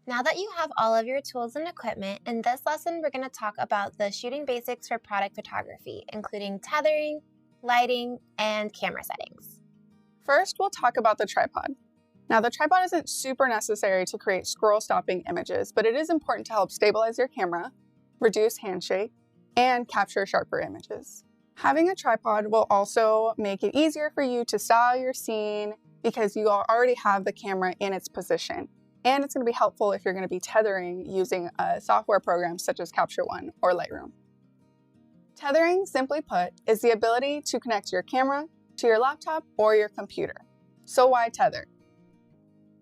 Now that you have all of your tools and equipment, in this lesson we're going to talk about the shooting basics for product photography, including tethering, lighting, and camera settings. First, we'll talk about the tripod. Now, the tripod isn't super necessary to create scroll-stopping images, but it is important to help stabilize your camera, reduce handshake, and capture sharper images. Having a tripod will also make it easier for you to style your scene because you already have the camera in its position. And it's going to be helpful if you're going to be tethering using a software program such as Capture One or Lightroom. Tethering, simply put, is the ability to connect your camera to your laptop or your computer. So why tether?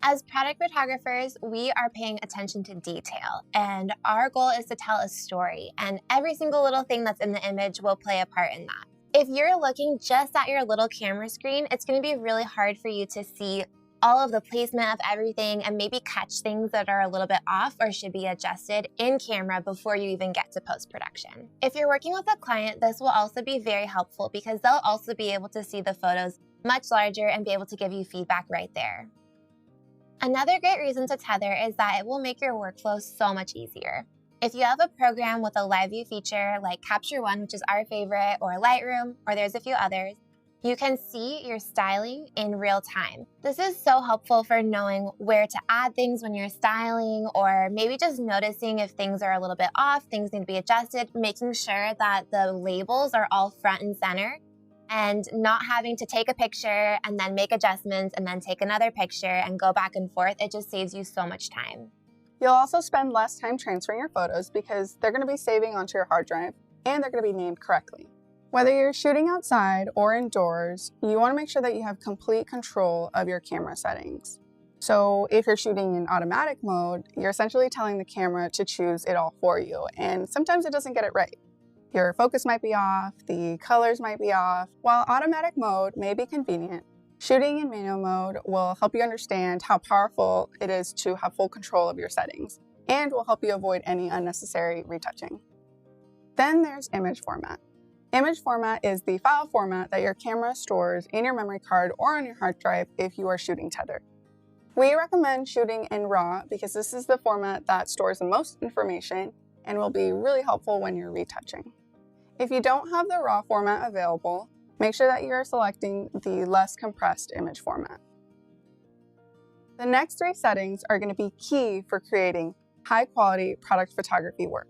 As product photographers, we are paying attention to detail, and our goal is to tell a story, and every single little thing that's in the image will play a part in that. If you're looking just at your little camera screen, it's going to be really hard for you to see all of the placement of everything and maybe catch things that are a little bit off or should be adjusted in camera before you even get to post-production. If you're working with a client, this will also be very helpful because they'll also be able to see the photos much larger and be able to give you feedback right there. Another great reason to tether is that it will make your workflow so much easier. If you have a program with a live view feature like Capture One, which is our favorite, or Lightroom, or there's a few others, you can see your styling in real time. This is so helpful for knowing where to add things when you're styling, or maybe just noticing if things are a little bit off, things need to be adjusted, making sure that the labels are all front and center, and not having to take a picture and then make adjustments and then take another picture and go back and forth. It just saves you so much time. You'll also spend less time transferring your photos because they're going to be saving onto your hard drive and they're going to be named correctly. Whether you're shooting outside or indoors, you want to make sure that you have complete control of your camera settings. So if you're shooting in automatic mode, you're essentially telling the camera to choose it all for you, and sometimes it doesn't get it right. Your focus might be off, the colors might be off. While automatic mode may be convenient, shooting in manual mode will help you understand how powerful it is to have full control of your settings and will help you avoid any unnecessary retouching. Then there's image format. Image format is the file format that your camera stores in your memory card or on your hard drive if you are shooting tethered. We recommend shooting in RAW because this is the format that stores the most information and will be really helpful when you're retouching. If you don't have the RAW format available, make sure that you're selecting the less compressed image format. The next three settings are going to be key for creating high-quality product photography work.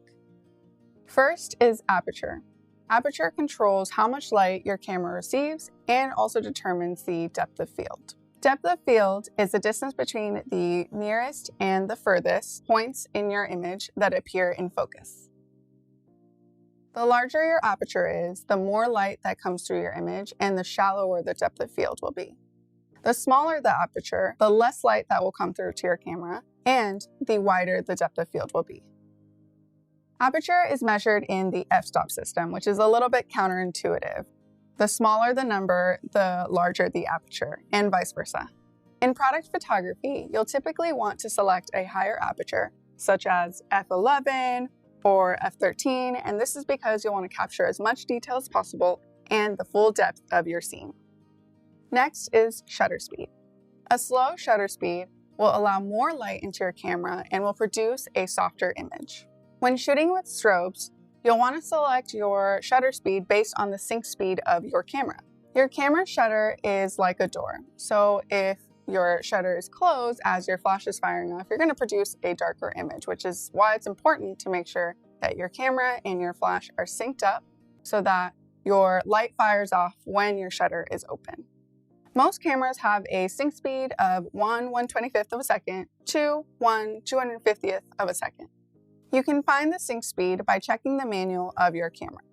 First is aperture. Aperture controls how much light your camera receives and also determines the depth of field. Depth of field is the distance between the nearest and the furthest points in your image that appear in focus. The larger your aperture is, the more light that comes through your image and the shallower the depth of field will be. The smaller the aperture, the less light that will come through to your camera and the wider the depth of field will be. Aperture is measured in the f-stop system, which is a little bit counterintuitive. The smaller the number, the larger the aperture, and vice versa. In product photography, you'll typically want to select a higher aperture, such as f11 or f13, and this is because you'll want to capture as much detail as possible and the full depth of your scene. Next is shutter speed. A slow shutter speed will allow more light into your camera and will produce a softer image. When shooting with strobes, you'll want to select your shutter speed based on the sync speed of your camera. Your camera shutter is like a door, so if your shutter is closed as your flash is firing off, you're going to produce a darker image, which is why it's important to make sure that your camera and your flash are synced up so that your light fires off when your shutter is open. Most cameras have a sync speed of 1/125th of a second to 1/250th of a second. You can find the sync speed by checking the manual of your camera.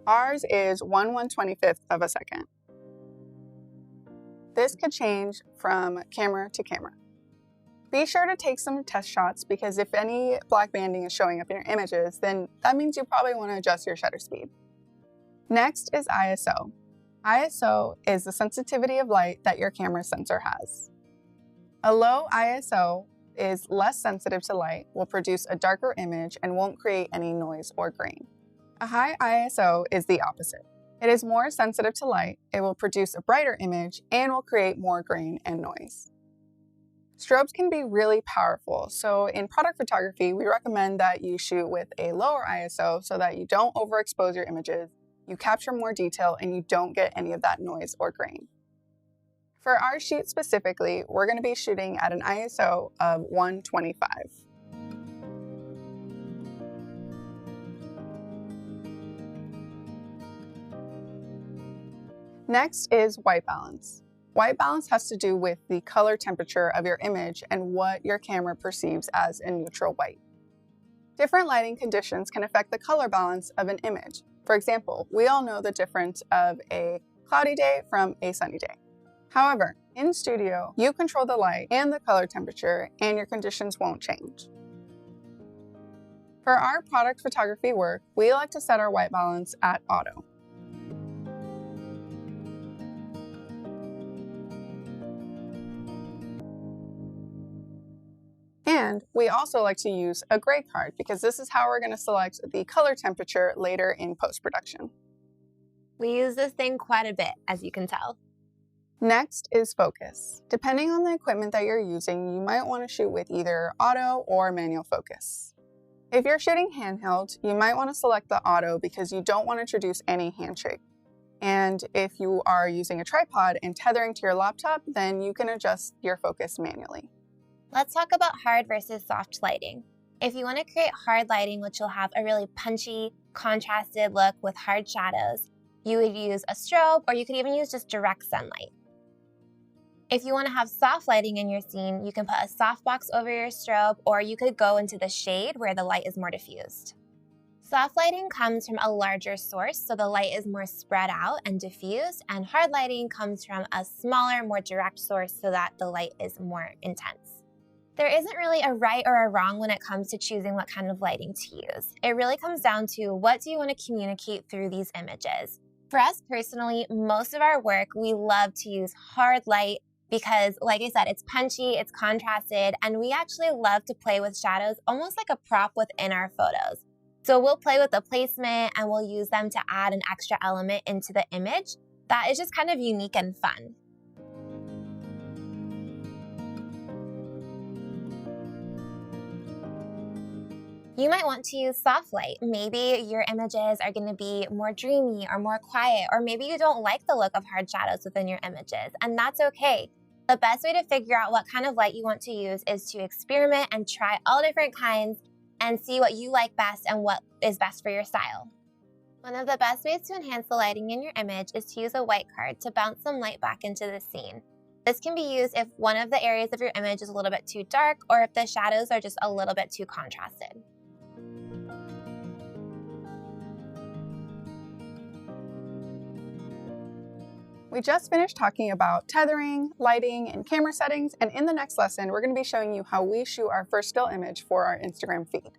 Ours is 1/125th of a second. This could change from camera to camera. Be sure to take some test shots because if any black banding is showing up in your images, then that means you probably want to adjust your shutter speed. Next is ISO. ISO is the sensitivity of light that your camera sensor has. A low ISO is less sensitive to light, will produce a darker image, and won't create any noise or grain. A high ISO is the opposite. It is more sensitive to light, it will produce a brighter image, and will create more grain and noise. Strobes can be really powerful, so in product photography, we recommend that you shoot with a lower ISO so that you don't overexpose your images, you capture more detail, and you don't get any of that noise or grain. For our shoot specifically, we're going to be shooting at an ISO of 125. Next is white balance. White balance has to do with the color temperature of your image and what your camera perceives as a neutral white. Different lighting conditions can affect the color balance of an image. For example, we all know the difference of a cloudy day from a sunny day. However, in studio, you control the light and the color temperature, and your conditions won't change. For our product photography work, we like to set our white balance at auto. And we also like to use a gray card because this is how we're going to select the color temperature later in post-production. We use this thing quite a bit, as you can tell. Next is focus. Depending on the equipment that you're using, you might want to shoot with either auto or manual focus. If you're shooting handheld, you might want to select the auto because you don't want to introduce any handshake. And if you are using a tripod and tethering to your laptop, then you can adjust your focus manually. Let's talk about hard versus soft lighting. If you want to create hard lighting, which will have a really punchy, contrasted look with hard shadows, you would use a strobe, or you could even use just direct sunlight. If you want to have soft lighting in your scene, you can put a softbox over your strobe, or you could go into the shade where the light is more diffused. Soft lighting comes from a larger source, so the light is more spread out and diffused, and hard lighting comes from a smaller, more direct source so that the light is more intense. There isn't really a right or a wrong when it comes to choosing what kind of lighting to use. It really comes down to what do you want to communicate through these images. For us personally, most of our work, we love to use hard light because, like I said, it's punchy, it's contrasted, and we actually love to play with shadows almost like a prop within our photos. So we'll play with the placement and we'll use them to add an extra element into the image that is just kind of unique and fun. You might want to use soft light. Maybe your images are going to be more dreamy or more quiet, or maybe you don't like the look of hard shadows within your images, and that's okay. The best way to figure out what kind of light you want to use is to experiment and try all different kinds and see what you like best and what is best for your style. One of the best ways to enhance the lighting in your image is to use a white card to bounce some light back into the scene. This can be used if one of the areas of your image is a little bit too dark or if the shadows are just a little bit too contrasted. We just finished talking about tethering, lighting, and camera settings, and in the next lesson, we're going to be showing you how we shoot our first still image for our Instagram feed.